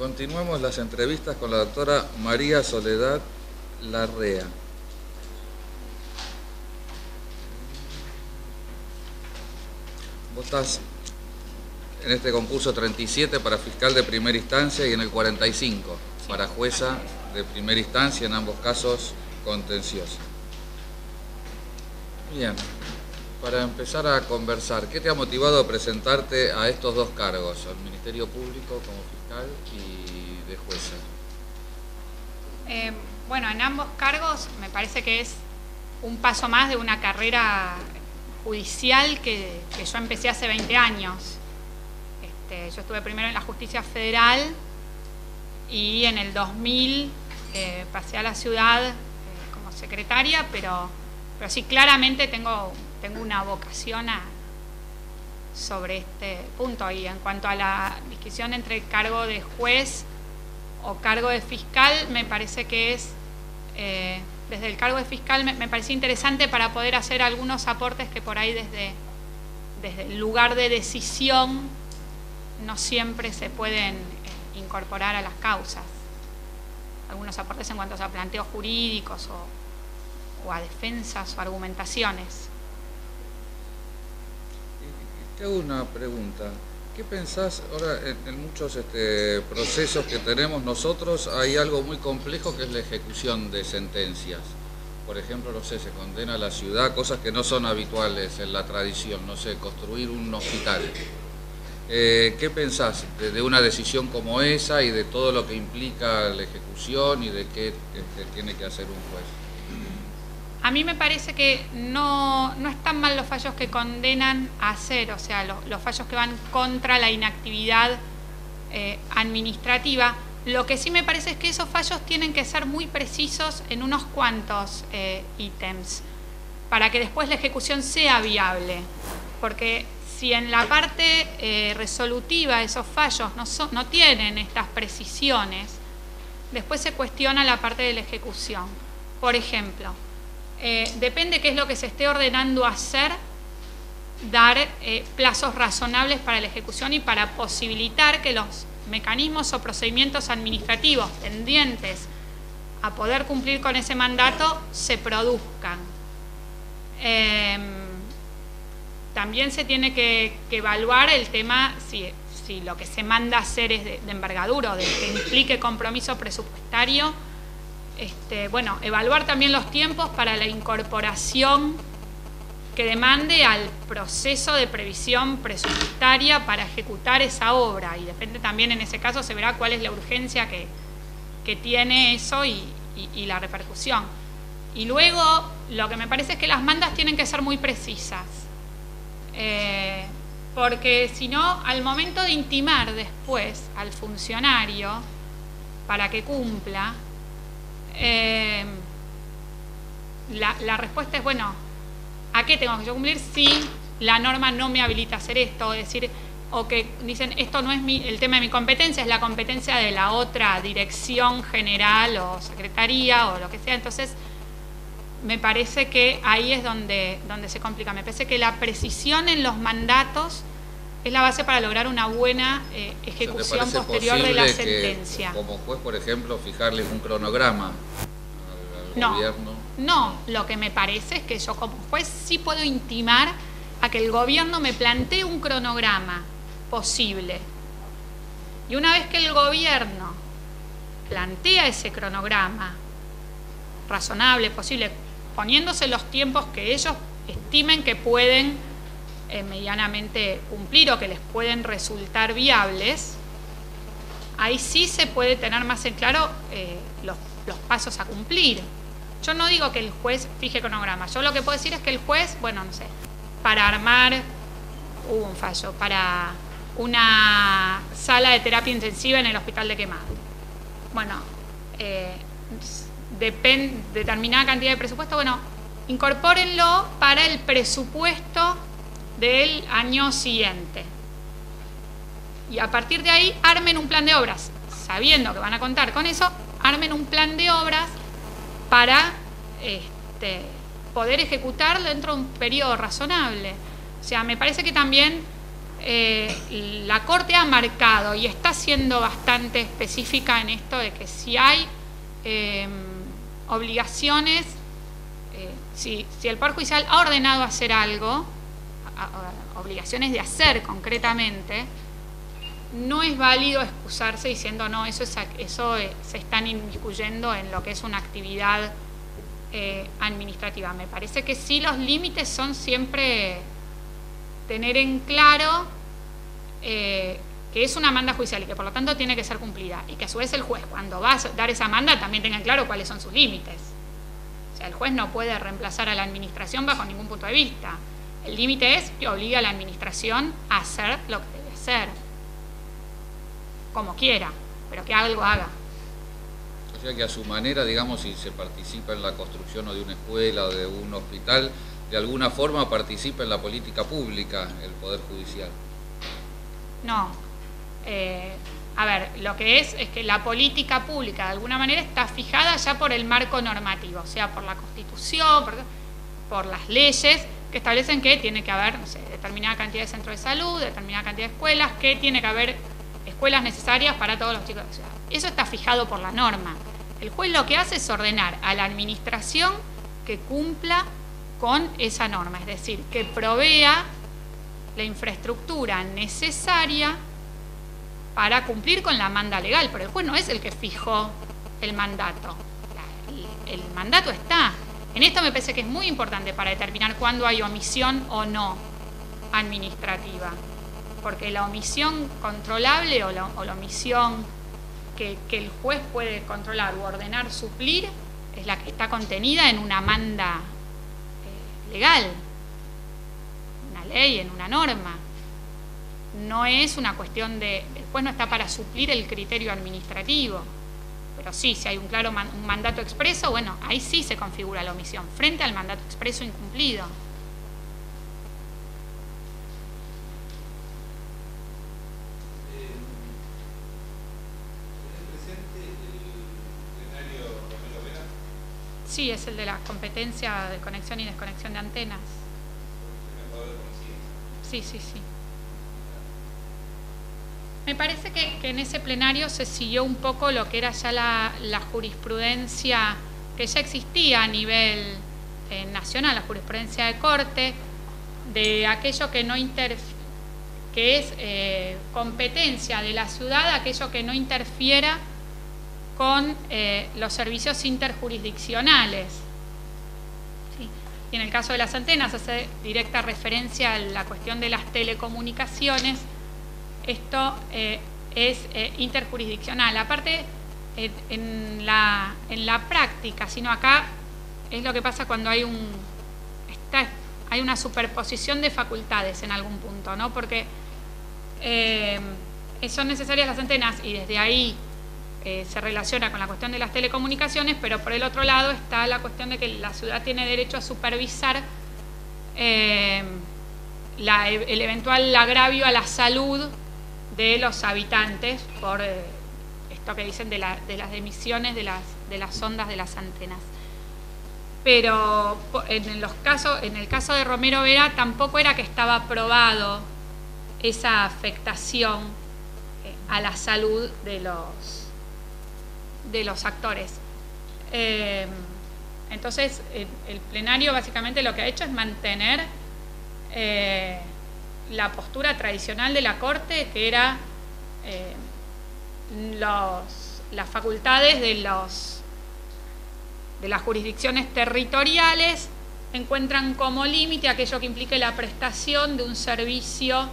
Continuamos las entrevistas con la doctora María Soledad Larrea. Vos estás en este concurso 37 para fiscal de primera instancia y en el 45 para jueza de primera instancia, en ambos casos contenciosa. Bien, para empezar a conversar, ¿qué te ha motivado a presentarte a estos dos cargos, al Ministerio Público como fiscal y de jueza? Bueno, en ambos cargos me parece que es un paso más de una carrera judicial que yo empecé hace 20 años. Yo estuve primero en la Justicia Federal y en el 2000 pasé a la ciudad como secretaria, pero sí claramente tengo una vocación sobre este punto. Y en cuanto a la discusión entre el cargo de juez o cargo de fiscal, me parece que es, desde el cargo de fiscal me parece interesante para poder hacer algunos aportes que por ahí desde el lugar de decisión no siempre se pueden incorporar a las causas. Algunos aportes en cuanto a planteos jurídicos o a defensas o argumentaciones. Te hago una pregunta. ¿Qué pensás ahora en muchos procesos que tenemos nosotros? Hay algo muy complejo que es la ejecución de sentencias. Por ejemplo, no sé, se condena a la ciudad, cosas que no son habituales en la tradición, no sé, construir un hospital. ¿Qué pensás de una decisión como esa y de todo lo que implica la ejecución y de qué tiene que hacer un juez? A mí me parece que no están mal los fallos que condenan a hacer, o sea, los fallos que van contra la inactividad administrativa. Lo que sí me parece es que esos fallos tienen que ser muy precisos en unos cuantos ítems para que después la ejecución sea viable. Porque si en la parte resolutiva esos fallos no tienen estas precisiones, después se cuestiona la parte de la ejecución. Por ejemplo, depende qué es lo que se esté ordenando hacer, dar plazos razonables para la ejecución y para posibilitar que los mecanismos o procedimientos administrativos tendientes a poder cumplir con ese mandato se produzcan. También se tiene que evaluar el tema si lo que se manda a hacer es de envergadura o de que implique compromiso presupuestario. Bueno, evaluar también los tiempos para la incorporación que demande al proceso de previsión presupuestaria para ejecutar esa obra, y depende también, en ese caso se verá cuál es la urgencia que tiene eso y la repercusión. Y luego lo que me parece es que las mandas tienen que ser muy precisas, porque si no, al momento de intimar después al funcionario para que cumpla, la respuesta es, bueno, ¿a qué tengo que yo cumplir si la norma no me habilita a hacer esto? Es decir, o que dicen, esto no es el tema de mi competencia, es la competencia de la otra dirección general o secretaría o lo que sea. Entonces, me parece que ahí es donde se complica. Me parece que la precisión en los mandatos es la base para lograr una buena ejecución posterior de la sentencia. Como juez, por ejemplo, fijarles un cronograma al gobierno. No, lo que me parece es que yo como juez sí puedo intimar a que el gobierno me plantee un cronograma posible. Y una vez que el gobierno plantea ese cronograma razonable, posible, poniéndose los tiempos que ellos estimen que pueden medianamente cumplir o que les pueden resultar viables, ahí sí se puede tener más en claro los pasos a cumplir. Yo no digo que el juez fije cronograma, yo lo que puedo decir es que el juez, bueno, no sé, para armar un fallo, para una sala de terapia intensiva en el hospital de Quemado. Bueno, determinada cantidad de presupuesto, bueno, incorpórenlo para el presupuesto del año siguiente. Y a partir de ahí, armen un plan de obras. Sabiendo que van a contar con eso, armen un plan de obras para poder ejecutarlo dentro de un periodo razonable. O sea, me parece que también la Corte ha marcado y está siendo bastante específica en esto de que si hay obligaciones, si el Poder Judicial ha ordenado hacer algo, obligaciones de hacer concretamente, no es válido excusarse diciendo no, eso se están inmiscuyendo en lo que es una actividad administrativa. Me parece que sí, los límites son siempre tener en claro que es una manda judicial y que por lo tanto tiene que ser cumplida, y que a su vez el juez, cuando va a dar esa manda, también tenga claro cuáles son sus límites. O sea, el juez no puede reemplazar a la administración bajo ningún punto de vista. El límite es que obliga a la administración a hacer lo que debe hacer, como quiera, pero que algo haga. O sea que a su manera, digamos, si se participa en la construcción o de una escuela o de un hospital, de alguna forma participa en la política pública el Poder Judicial. No. A ver, lo que es que la política pública de alguna manera está fijada ya por el marco normativo, o sea, por la Constitución, por las leyes que establecen que tiene que haber, no sé, determinada cantidad de centros de salud, determinada cantidad de escuelas, que tiene que haber escuelas necesarias para todos los chicos de la ciudad. Eso está fijado por la norma. El juez lo que hace es ordenar a la administración que cumpla con esa norma, es decir, que provea la infraestructura necesaria para cumplir con la manda legal, pero el juez no es el que fijó el mandato. El mandato está. En esto me parece que es muy importante para determinar cuándo hay omisión o no administrativa, porque la omisión controlable o la omisión que el juez puede controlar u ordenar suplir es la que está contenida en una manda legal, una ley, en una norma. No es una cuestión de... El juez no está para suplir el criterio administrativo, pero sí, si hay un claro un mandato expreso, bueno, ahí sí se configura la omisión, frente al mandato expreso incumplido. Sí, es el de la competencia de conexión y desconexión de antenas. Sí, sí, sí. Me parece que en ese plenario se siguió un poco lo que era ya la jurisprudencia que ya existía a nivel nacional, la jurisprudencia de corte, de aquello que no que es competencia de la ciudad, aquello que no interfiera con los servicios interjurisdiccionales. ¿Sí? Y en el caso de las antenas hace directa referencia a la cuestión de las telecomunicaciones. Esto es interjurisdiccional. Aparte, en la práctica, sino acá es lo que pasa cuando hay una superposición de facultades en algún punto, ¿no? Porque son necesarias las antenas y desde ahí se relaciona con la cuestión de las telecomunicaciones, pero por el otro lado está la cuestión de que la ciudad tiene derecho a supervisar el eventual agravio a la salud de los habitantes por esto que dicen de las emisiones de las ondas de las antenas. Pero en el caso de Romero Vera tampoco era que estaba aprobado esa afectación a la salud de los actores. Entonces el plenario básicamente lo que ha hecho es mantener la postura tradicional de la Corte, que era las facultades de las jurisdicciones territoriales encuentran como límite aquello que implique la prestación de un servicio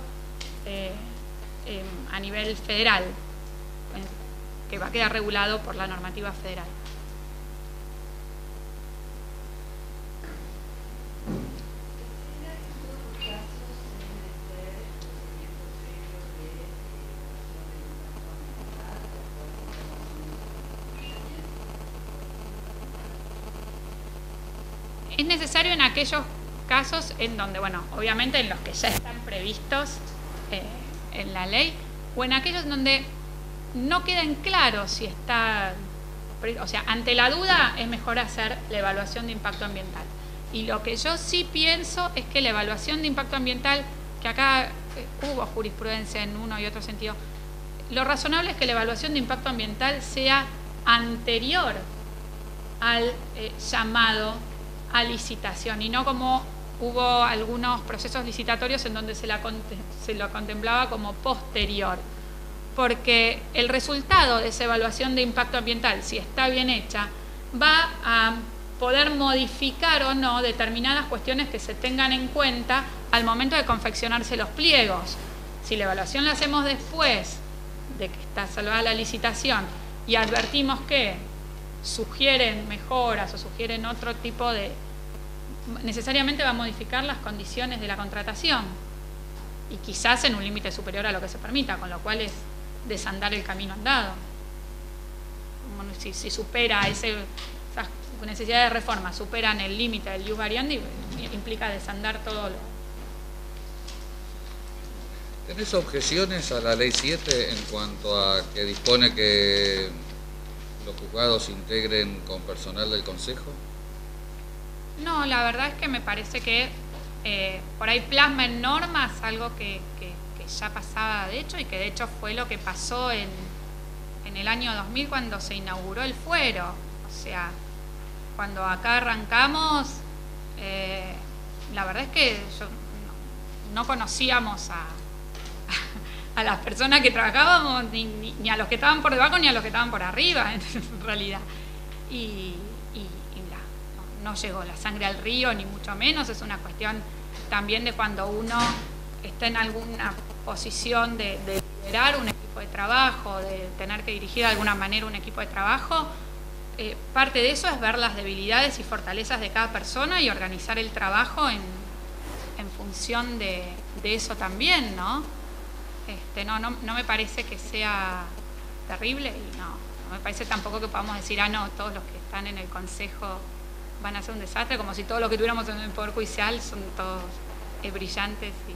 a nivel federal, que va a quedar regulado por la normativa federal. Es necesario en aquellos casos en donde, bueno, obviamente en los que ya están previstos en la ley, o en aquellos donde no queden claros si está, o sea, ante la duda es mejor hacer la evaluación de impacto ambiental. Y lo que yo sí pienso es que la evaluación de impacto ambiental que acá hubo jurisprudencia en uno y otro sentido. Lo razonable es que la evaluación de impacto ambiental sea anterior al llamado a licitación, y no como hubo algunos procesos licitatorios en donde se lo contemplaba como posterior, porque el resultado de esa evaluación de impacto ambiental, si está bien hecha, va a poder modificar o no determinadas cuestiones que se tengan en cuenta al momento de confeccionarse los pliegos. Si la evaluación la hacemos después de que está salvada la licitación y advertimos que sugieren mejoras o sugieren otro tipo de... necesariamente va a modificar las condiciones de la contratación y quizás en un límite superior a lo que se permita, con lo cual es desandar el camino andado. Si supera esas necesidades de reforma, superan el límite del ius variandi, implica desandar todo lo... ¿Tenés objeciones a la Ley 7 en cuanto a que dispone que los juzgados se integren con personal del Consejo? No, la verdad es que me parece que por ahí plasma en normas algo que ya pasaba de hecho, y que de hecho fue lo que pasó en el año 2000 cuando se inauguró el fuero. O sea, cuando acá arrancamos, la verdad es que no conocíamos a las personas que trabajábamos, ni a los que estaban por debajo ni a los que estaban por arriba, en realidad. Y no llegó la sangre al río, ni mucho menos. Es una cuestión también de cuando uno está en alguna posición de liderar un equipo de trabajo, de tener que dirigir de alguna manera un equipo de trabajo. Parte de eso es ver las debilidades y fortalezas de cada persona y organizar el trabajo en función de eso también, ¿no? No me parece que sea terrible, y no me parece tampoco que podamos decir, no, todos los que están en el Consejo van a ser un desastre, como si todos los que tuviéramos en el Poder Judicial son todos brillantes y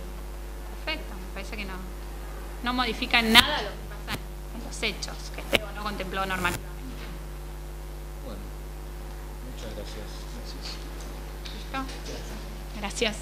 perfectos. Me parece que no modifica en nada lo que pasa en los hechos, que esté o no contemplado normativamente. Bueno, muchas gracias. ¿Listo? Gracias.